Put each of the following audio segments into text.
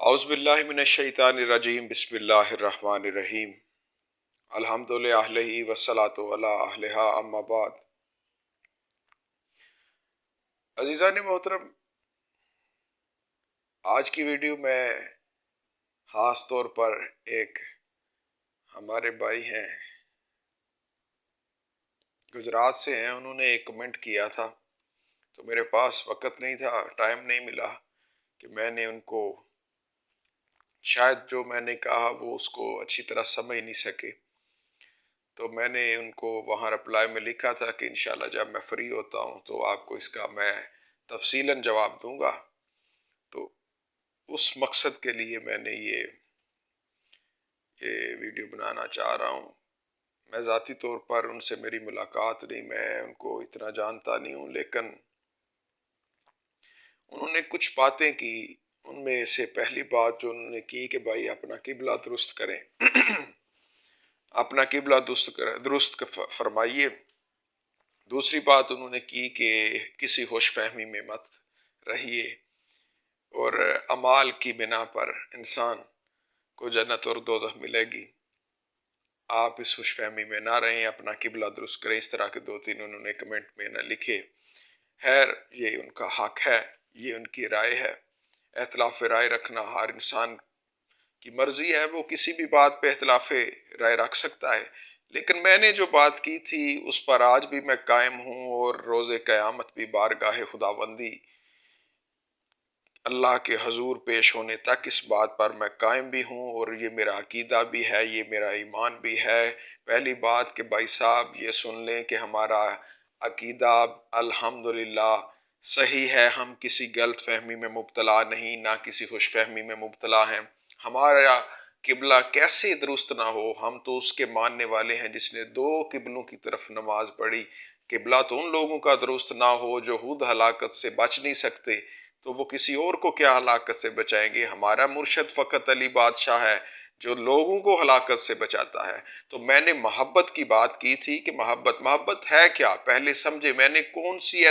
औज़ुबिल्लाहि मिनश्शैतानिर्रजीम बिस्मिल्लाहिर्रहमानिर्रहीम अल्हम्दुलिल्लाहि अहलिही वस्सलातु अला अहलिहा अम्मा बाद। अज़ीज़ान मोहतरम, आज की वीडियो में ख़ास तौर पर एक हमारे भाई हैं, गुजरात से हैं। उन्होंने एक कमेंट किया था, तो मेरे पास वक़्त नहीं था, टाइम नहीं मिला कि मैंने उनको, शायद जो मैंने कहा वो उसको अच्छी तरह समझ नहीं सके, तो मैंने उनको वहाँ रिप्लाई में लिखा था कि इंशाल्लाह जब मैं फ्री होता हूँ तो आपको इसका मैं तफसीलन जवाब दूंगा। तो उस मकसद के लिए मैंने ये वीडियो बनाना चाह रहा हूँ। मैं ज़ाती तौर पर उनसे मेरी मुलाकात नहीं, मैं उनको इतना जानता नहीं हूँ, लेकिन उन्होंने कुछ बातें की। उनमें से पहली बात जो उन्होंने की कि भाई अपना किबला दुरुस्त करें अपना किबला दुरुस्त फरमाइए। दूसरी बात उन्होंने की कि किसी होश फहमी में मत रहिए और अमाल की बिना पर इंसान को जन्नत और दोज़ख मिलेगी। आप इस होश फहमी में ना रहें, अपना किबला दुरुस्त करें। इस तरह के दो तीन उन्होंने कमेंट में न लिखे। खैर, ये उनका हक है, ये उनकी राय है। इख्तिलाफ राय रखना हर इंसान की मर्जी है, वो किसी भी बात पे इख्तिलाफ राय रख सकता है। लेकिन मैंने जो बात की थी उस पर आज भी मैं कायम हूँ और रोज़े क़यामत भी बारगाह खुदाबंदी अल्लाह के हजूर पेश होने तक इस बात पर मैं कायम भी हूँ और ये मेरा अकीदा भी है, ये मेरा ईमान भी है। पहली बात कि भाई साहब ये सुन लें कि हमारा अकीदा अल्हम्दुलिल्लाह सही है, हम किसी गलत फहमी में मुब्तला नहीं, ना किसी खुश फहमी में मुब्तला हैं। हमारा किबला कैसे दुरुस्त ना हो, हम तो उसके मानने वाले हैं जिसने दो किबलों की तरफ नमाज पढ़ी। किबला तो उन लोगों का दुरुस्त ना हो जो खुद हलाकत से बच नहीं सकते, तो वो किसी और को क्या हलाकत से बचाएंगे। हमारा मुर्शद फ़कत अली बादशाह है जो लोगों को हलाकत से बचाता है। तो मैंने मोहब्बत की बात की थी कि मोहब्बत है क्या, पहले समझे। मैंने कौन सी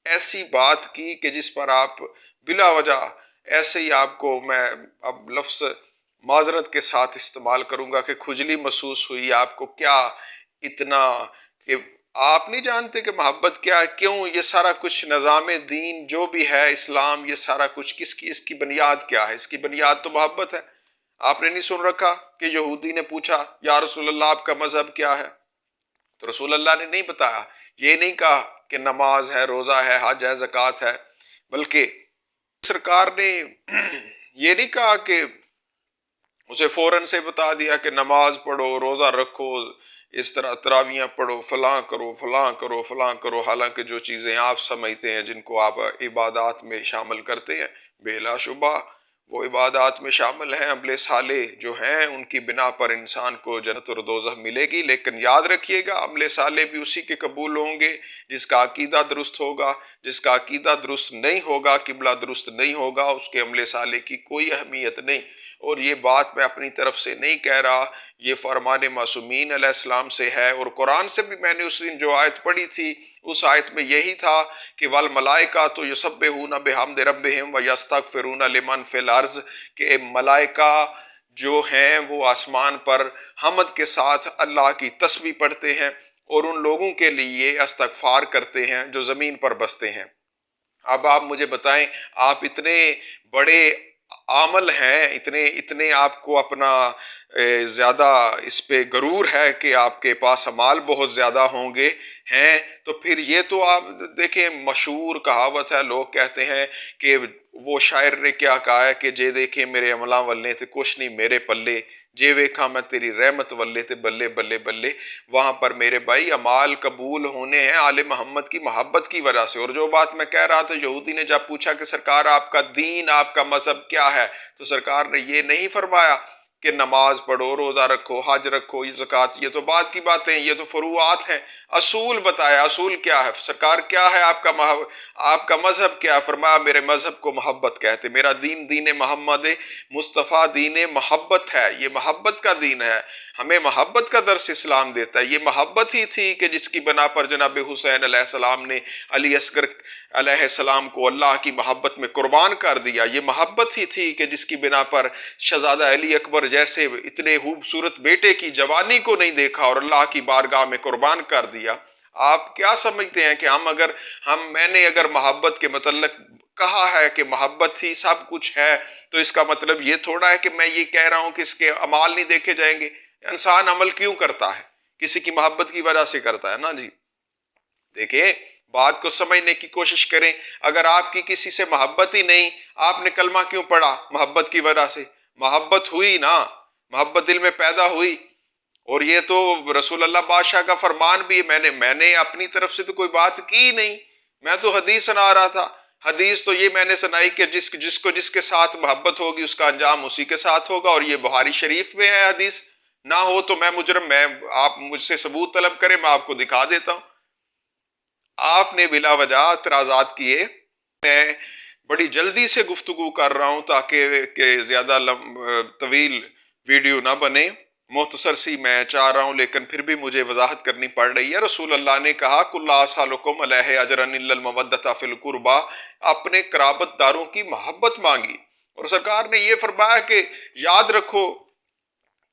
ऐसी बात की कि जिस पर आप बिला वजह ऐसे ही आपको मैं अब लफ्ज़ माजरत के साथ इस्तेमाल करूँगा कि खुजली महसूस हुई आपको। क्या इतना कि आप नहीं जानते कि मोहब्बत क्या है, क्यों ये सारा कुछ निज़ाम दीन जो भी है इस्लाम, ये सारा कुछ किसकी, इसकी बुनियाद क्या है? इसकी बुनियाद तो मोहब्बत है। आपने नहीं सुन रखा कि यहूदी ने पूछा या रसूल अल्लाह आपका मजहब क्या है, तो रसूल अल्लाह ने नहीं बताया। ये नहीं कहा कि नमाज है, रोज़ा है, हज है, ज़कात है, बल्कि सरकार ने ये नहीं कहा कि उसे फौरन से बता दिया कि नमाज पढ़ो, रोज़ा रखो, इस तरह तरावियाँ पढ़ो, फलां करो फलां करो फलां करो। हालांकि जो चीज़ें आप समझते हैं, जिनको आप इबादात में शामिल करते हैं, बेलाशुबा वो इबादात में शामिल हैं। अमले साले जो हैं उनकी बिना पर इंसान को जन्नत और दोज़ख मिलेगी। लेकिन याद रखिएगा, अमले साले भी उसी के कबूल होंगे जिसका अकीदा दुरुस्त होगा। जिसका अकीदा दुरुस्त नहीं होगा, किबला दुरुस्त नहीं होगा, उसके अमले साले की कोई अहमियत नहीं। और ये बात मैं अपनी तरफ से नहीं कह रहा, ये फरमान मासूमीन अलैहिस्सलाम से है। और कुरान से भी मैंने उस दिन जो आयत पढ़ी थी, उस आयत में यही था कि वल मलाइका तो युसब्बिहूना बिहम्दि रब्बिहिम व यस्तगफिरूना लिमन फिल अर्ज़, के मलाइका जो हैं वो आसमान पर हमद के साथ अल्लाह की तस्बीह पढ़ते हैं और उन लोगों के लिए इस्तगफार करते हैं जो ज़मीन पर बसते हैं। अब आप मुझे बताएं, आप इतने बड़े आमल हैं, इतने इतने आपको अपना ज़्यादा इस पे गरूर है कि आपके पास अमाल बहुत ज़्यादा होंगे हैं, तो फिर ये तो आप देखें, मशहूर कहावत है, लोग कहते हैं कि वो शायर ने क्या कहा है कि जे देखे मेरे अमला वल्ले थे कुछ नहीं मेरे पल्ले, जे वेखा मैं तेरी रहमत वल्ले थे बल्ले बल्ले बल्ले। वहाँ पर मेरे भाई अमाल कबूल होने हैं आले मोहम्मद की मोहब्बत की वजह से। और जो बात मैं कह रहा था, यहूदी ने जब पूछा कि सरकार आपका दीन, आपका मजहब क्या है, तो सरकार ने ये नहीं फरमाया कि नमाज पढ़ो, रोज़ा रखो, हज रखो, ये ज़कात, ये तो बात की बातें हैं, ये तो फरूआत हैं। असूल बताया, असूल क्या है? सरकार क्या है आपका मजहब क्या है? फरमाया मेरे मजहब को मोहब्बत कहते, मेरा दीन दीन मोहम्मद मुस्तफ़ा दीन मोहब्बत है, ये मोहब्बत का दीन है। हमें मोहब्बत का दर्स इस्लाम देता है। ये मोहब्बत ही थी कि जिसकी बना पर जनाब हुसैन अलैहिस्सलाम ने अली असगर अलैहिस्सलाम को अल्लाह की मोहब्बत में कुर्बान कर दिया। ये मोहब्बत ही थी कि जिसकी बिना पर शहजादा अली अकबर जैसे इतने खूबसूरत बेटे की जवानी को नहीं देखा और अल्लाह की बारगाह में कुर्बान कर दिया। आप क्या समझते हैं कि मैंने अगर मोहब्बत के मतलब कहा है कि मोहब्बत ही सब कुछ है, तो इसका मतलब ये थोड़ा है कि मैं ये कह रहा हूं कि इसके अमाल नहीं देखे जाएंगे। इंसान अमल क्यों करता है? किसी की मोहब्बत की वजह से करता है ना जी। देखिए, बात को समझने की कोशिश करें। अगर आपकी किसी से मोहब्बत ही नहीं, आपने कलमा क्यों पढ़ा? मोहब्बत की वजह से मोहब्बत हुई ना, मोहब्बत दिल में पैदा हुई। और ये तो रसूल अल्लाह बादशाह का फरमान भी है। मैंने अपनी तरफ से तो कोई बात की नहीं, मैं तो हदीस सुना रहा था। हदीस तो ये मैंने सुनाई कि जिसको जिसके साथ मोहब्बत होगी उसका अंजाम उसी के साथ होगा, और ये बुखारी शरीफ में है हदीस। ना हो तो मैं मुजरम, मैं आप मुझसे सबूत तलब करें, मैं आपको दिखा देता हूं। आपने बिला वजह इतराजात किए। मैं बड़ी जल्दी से गुफ्तगू कर रहा हूं ताकि ज्यादा तवील वीडियो ना बने, मुख्तसर सी मैं चाह रहा हूं, लेकिन फिर भी मुझे वजाहत करनी पड़ रही है। रसूल अल्लाह ने कहा कुल्ला सालुकुम अलैहि अजरन इल्लल मवद्दता फिल कुर्बा, अपने कराबतदारों की मोहब्बत मांगी। और सरकार ने यह फरमाया कि याद रखो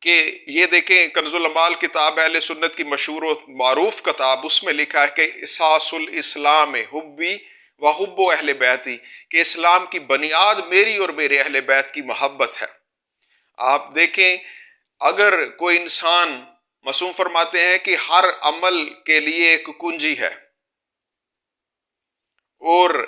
कि ये देखें, कंजुल अमाल किताब अहले सुन्नत की मशहूर और मारूफ किताब, उसमें लिखा है कि इसासुल इस्लाम हुब्बी व हुब्बो अहले बैती, कि इस्लाम की बुनियाद मेरी और मेरे अहले बैत की मोहब्बत है। आप देखें, अगर कोई इंसान, मासूम फरमाते हैं कि हर अमल के लिए एक कुंजी है, और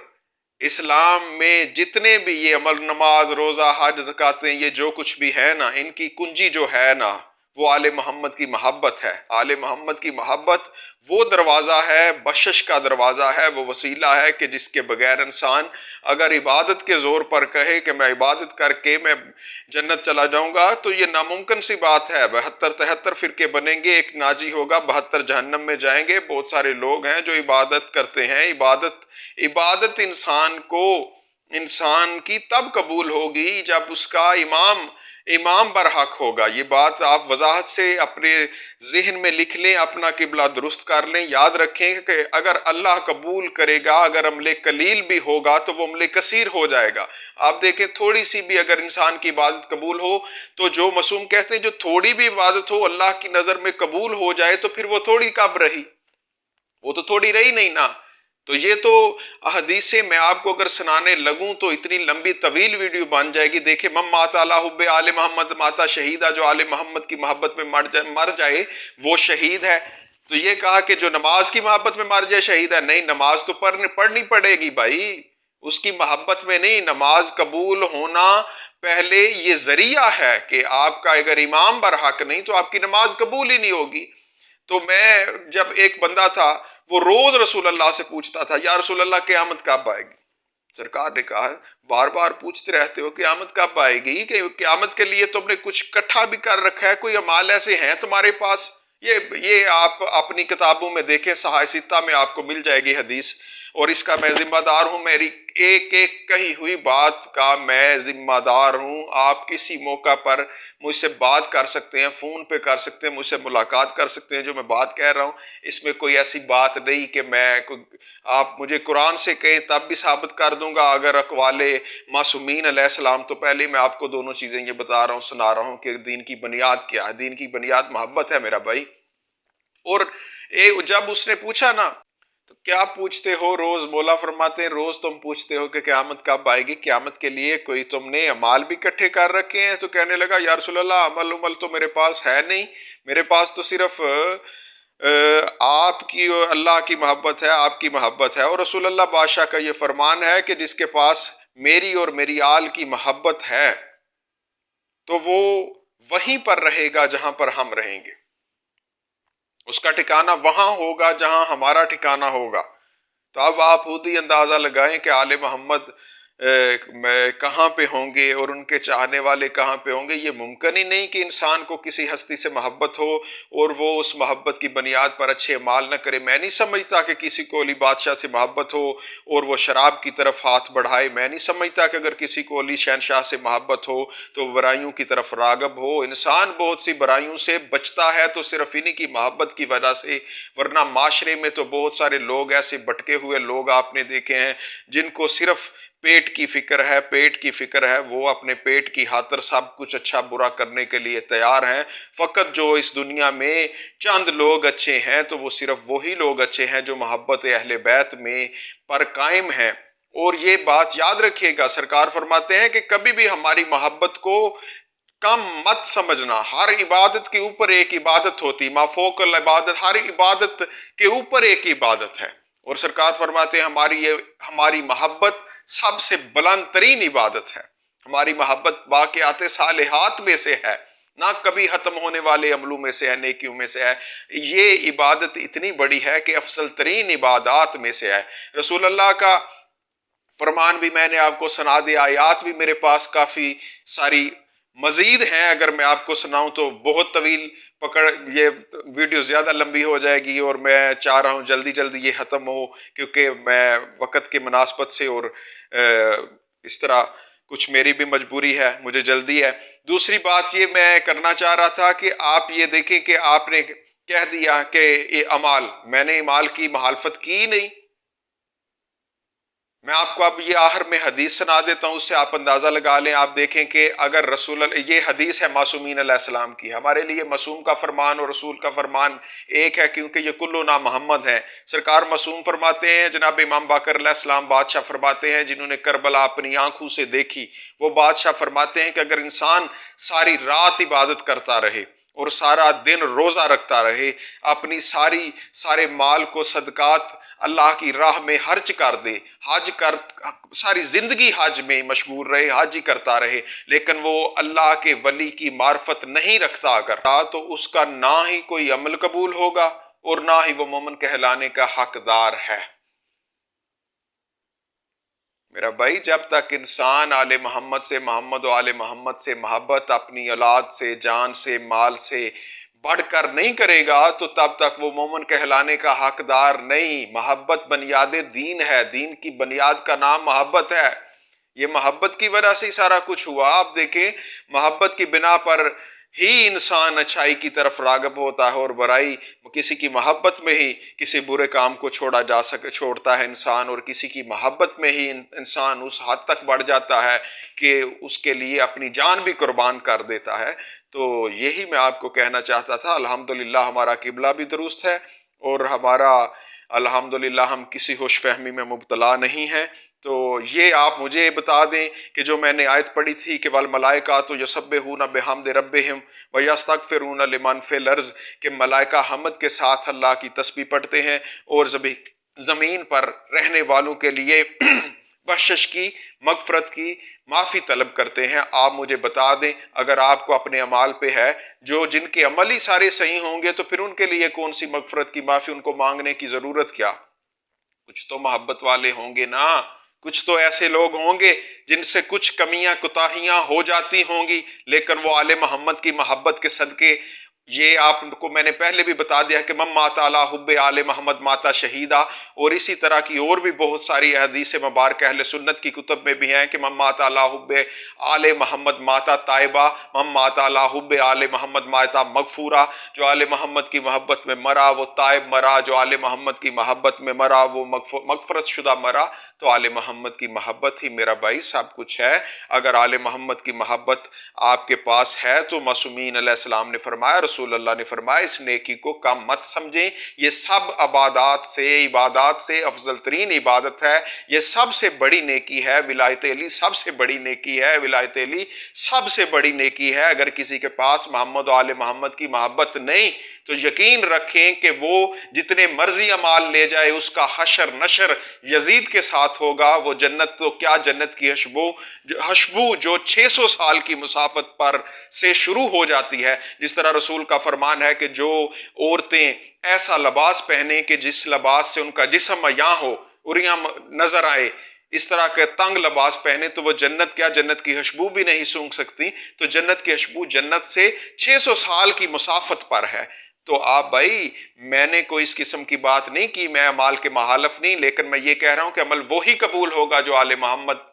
इस्लाम में जितने भी ये अमल, नमाज, रोज़ा, हज, ज़कातें, ये जो कुछ भी है ना, इनकी कुंजी जो है ना, वो आले मोहम्मद की मोहब्बत है। आले मोहम्मद की मोहब्बत वो दरवाज़ा है, बख्शिश का दरवाज़ा है, वो वसीला है कि जिसके बगैर इंसान अगर इबादत के ज़ोर पर कहे कि मैं इबादत करके मैं जन्नत चला जाऊंगा, तो ये नामुमकिन सी बात है। 72-73 फिरके बनेंगे, एक नाजी होगा, 72 जहन्नम में जाएंगे। बहुत सारे लोग हैं जो इबादत करते हैं। इबादत इंसान की तब कबूल होगी जब उसका इमाम बरहक होगा। ये बात आप वजाहत से अपने जहन में लिख लें, अपना किबला दुरुस्त कर लें। याद रखें कि अगर अल्लाह कबूल करेगा, अगर अमले कलील भी होगा तो वो अमले कसीर हो जाएगा। आप देखें, थोड़ी सी भी अगर इंसान की इबादत कबूल हो, तो जो मासूम कहते हैं जो थोड़ी भी इबादत हो अल्लाह की नज़र में कबूल हो जाए, तो फिर वो थोड़ी कब रही? वो तो थोड़ी रही नहीं ना। तो ये तो हदीसें मैं आपको अगर सुनाने लगूं तो इतनी लंबी तवील वीडियो बन जाएगी। देखिए, मम माता अला हुब्बे आले मोहम्मद माता शहीदा, जो आले मोहम्मद की मोहब्बत में मर जाए वो शहीद है। तो ये कहा कि जो नमाज की मोहब्बत में मर जाए शहीद है? नहीं, नमाज तो पढ़नी पड़ेगी भाई, उसकी मोहब्बत में नहीं। नमाज कबूल होना पहले ये जरिया है कि आपका अगर इमाम बरहक नहीं तो आपकी नमाज कबूल ही नहीं होगी। तो मैं, जब एक बंदा था वो रोज रसूल अल्लाह से पूछता था, या रसूल अल्लाह क़यामत कब आएगी? सरकार ने कहा, बार बार पूछते रहते हो क़यामत कब आएगी, कि क़यामत के लिए तुमने कुछ इकट्ठा भी कर रखा है? कोई अमाल ऐसे हैं तुम्हारे पास? ये आप अपनी किताबों में देखें, सहाय सित्ता में आपको मिल जाएगी हदीस। और इसका मैं जिम्मेदार हूं, मेरी एक एक कही हुई बात का मैं जिम्मेदार हूं। आप किसी मौका पर मुझसे बात कर सकते हैं, फ़ोन पे कर सकते हैं, मुझसे मुलाकात कर सकते हैं। जो मैं बात कह रहा हूं इसमें कोई ऐसी बात नहीं कि आप मुझे कुरान से कहें तब भी साबित कर दूंगा, अगर अकवाले मासूमीन अलैहिस्सलाम। तो पहले मैं आपको दोनों चीज़ें ये बता रहा हूँ, सुना रहा हूँ कि दीन की बुनियाद क्या है। दीन की बुनियाद मोहब्बत है मेरा भाई। और जब उसने पूछा ना, तो क्या पूछते हो रोज? मौला फरमाते हैं, रोज तुम पूछते हो कि क़यामत कब आएगी, क़यामत के लिए कोई तुमने अमाल भी इकट्ठे कर रखे हैं? तो कहने लगा, या रसूल अल्लाह, अमल उमल तो मेरे पास है नहीं, मेरे पास तो सिर्फ आपकी और अल्लाह की मोहब्बत है, आपकी मोहब्बत है। और रसूल अल्लाह बादशाह का ये फरमान है कि जिसके पास मेरी और मेरी आल की मोहब्बत है तो वो वहीं पर रहेगा जहां पर हम रहेंगे। उसका ठिकाना वहां होगा जहां हमारा ठिकाना होगा। तो अब आप खुद ही अंदाजा लगाएं कि आले मोहम्मद कहाँ पे होंगे और उनके चाहने वाले कहाँ पे होंगे। ये मुमकिन ही नहीं कि इंसान को किसी हस्ती से मोहब्बत हो और वो उस मोहब्बत की बुनियाद पर अच्छे अमाल न करे। मैं नहीं समझता कि किसी को अली बादशाह से मोहब्बत हो और वो शराब की तरफ हाथ बढ़ाए। मैं नहीं समझता कि अगर किसी को अली शहनशाह से मोहब्बत हो तो बुराइयों की तरफ रागब हो। इंसान बहुत सी बुराइयों से बचता है तो सिर्फ इन्हीं की मोहब्बत की वजह से, वरना माशरे में तो बहुत सारे लोग ऐसे भटके हुए लोग आपने देखे हैं जिनको सिर्फ पेट की फिक्र है, पेट की फिक्र है। वो अपने पेट की खातिर सब कुछ अच्छा बुरा करने के लिए तैयार हैं। फकत जो इस दुनिया में चंद लोग अच्छे हैं तो वो सिर्फ वही लोग अच्छे हैं जो मोहब्बत अहले बैत में पर कायम हैं। और ये बात याद रखिएगा, सरकार फरमाते हैं कि कभी भी हमारी मोहब्बत को कम मत समझना। हर इबादत के ऊपर एक इबादत होती, माफोकल इबादत, हर इबादत के ऊपर एक इबादत है। और सरकार फरमाते हैं हमारी मोहब्बत सबसे बुलंद तरीन इबादत है। हमारी मोहब्बत बाक़ियात सालिहात में से है, ना कभी ख़त्म होने वाले अमलों में से है, नेकियों में से है। ये इबादत इतनी बड़ी है कि अफसल तरीन इबादात में से है। रसूल अल्लाह का फरमान भी मैंने आपको सुना दिया, आयात भी मेरे पास काफ़ी सारी मजीद हैं। अगर मैं आपको सुनाऊं तो बहुत तवील पकड़, ये वीडियो ज़्यादा लंबी हो जाएगी और मैं चाह रहा हूं जल्दी जल्दी ये ख़त्म हो, क्योंकि मैं वक़्त के मुनासबत से और इस तरह कुछ मेरी भी मजबूरी है, मुझे जल्दी है। दूसरी बात ये मैं करना चाह रहा था कि आप ये देखें कि आपने कह दिया कि ये अमाल, मैंने अमाल की मुखालफत की नहीं। मैं आपको अब ये आखिर में हदीस सुना देता हूँ, उससे आप अंदाज़ा लगा लें। आप देखें कि अगर रसूल, ये हदीस है मासूमीन अलैहिस्सलाम की। हमारे लिए मासूम का फरमान और रसूल का फरमान एक है, क्योंकि ये कुल्लु ना मोहम्मद है। सरकार मासूम फरमाते हैं, जनाब इमाम बाकर अलैहिस्सलाम बादशाह फरमाते हैं जिन्होंने करबला अपनी आंखों से देखी, वो बादशाह फरमाते हैं कि अगर इंसान सारी रात इबादत करता रहे और सारा दिन रोज़ा रखता रहे, अपनी सारे माल को सदकात अल्लाह की राह में खर्च कर दे, हज कर, सारी जिंदगी हज में मशगूल रहे, हज ही करता रहे, लेकिन वो अल्लाह के वली की मार्फत नहीं रखता अगर, तो उसका ना ही कोई अमल कबूल होगा और ना ही वो मोमिन कहलाने का हकदार है। मेरा भाई, जब तक इंसान आले मोहम्मद से, मोहम्मद व आले मोहम्मद से मोहब्बत अपनी औलाद से, जान से, माल से बढ़कर नहीं करेगा तो तब तक वो मोमिन कहलाने का हकदार नहीं। मोहब्बत बुनियाद दीन है, दीन की बुनियाद का नाम मोहब्बत है। ये मोहब्बत की वजह से ही सारा कुछ हुआ। आप देखें, मोहब्बत की बिना पर ही इंसान अच्छाई की तरफ रागब होता है और बुराई, किसी की मोहब्बत में ही किसी बुरे काम को छोड़ता है इंसान, और किसी की मोहब्बत में ही इंसान उस हद तक बढ़ जाता है कि उसके लिए अपनी जान भी कुर्बान कर देता है। तो यही मैं आपको कहना चाहता था। अल्हम्दुलिल्लाह हमारा किबला भी दुरुस्त है और हमारा अल्हम्दुलिल्लाह हम किसी होशफहमी में मुब्तला नहीं हैं। तो ये आप मुझे बता दें कि जो मैंने आयत पढ़ी थी कि वल मलाइका तो यसब्बिहूना बिहम्दि रब्बिहिम व यस्तगफिरूना लिमन फिल अर्ज़, कि मलाइका हमद के साथ अल्लाह की तस्बीह पढ़ते हैं और ज़मीन पर रहने वालों के लिए बख्शिश की, मगफरत की, माफ़ी तलब करते हैं। आप मुझे बता दें, अगर आपको अपने अमाल पे है, जो जिनके अमल ही सारे सही होंगे तो फिर उनके लिए कौन सी मगफरत की, माफ़ी उनको मांगने की ज़रूरत क्या। कुछ तो मोहब्बत वाले होंगे ना, कुछ तो ऐसे लोग होंगे जिनसे कुछ कमियां कुताहियां हो जाती होंगी, लेकिन वो आले मोहम्मद की मोहब्बत के सदके, ये आपको मैंने पहले भी बता दिया कि मम माता अला हुब्बे आले मोहम्मद माता शहीदा, और इसी तरह की और भी बहुत सारी हदीस मुबारक अहले सुन्नत की कुतुब में भी हैं कि मम माता अला हुब्बे आले मोहम्मद माता ताइबा, मम माता अला हुब्बे आले मोहम्मद माता मगफूरा। जो आले मोहम्मद की मोहब्बत में मरा वो ताइब मरा, जो आले मोहम्मद की मोहब्बत में मरा वो मगफरत शुदा मरा। तो आले मोहम्मद की मोहब्बत ही मेरा भाई सब कुछ है। अगर आले मोहम्मद की मोहब्बत आपके पास है तो मासूमीन अलैहिस्सलाम ने फरमाया, रसूल अल्लाह ने फरमाया, इस नेकी को कम मत समझें। ये सब इबादत से अफजल तरीन इबादत है, ये सबसे बड़ी नेकी है। विलायत अली सबसे बड़ी नेकी है, विलायत अली सबसे बड़ी नेकी है। अगर किसी के पास मोहम्मद और आले मोहम्मद की मोहब्बत नहीं तो यकीन रखें कि वो जितने मर्जी अमाल ले जाए उसका हशर नशर यजीद के साथ होगा। वो जन्नत तो क्या, जन्नत की हशबू जो 600 साल की मुसाफत पर से शुरू हो जाती है। जिस तरह रसूल का फरमान है कि जो औरतें ऐसा लिबास पहने कि जिस लिबास से उनका जिस्म यहाँ हो, उरियां नजर आए, इस तरह के तंग लिबास पहने तो वो जन्नत क्या, जन्नत की खुशबू भी नहीं सूंघ सकती। तो जन्नत की खुशबू जन्नत से 600 साल की मुसाफत पर है। तो आप भाई, मैंने कोई इस किस्म की बात नहीं की, मैं अमाल के महालफ नहीं, लेकिन मैं ये कह रहा हूं कि अमल वही कबूल होगा जो आले मोहम्मद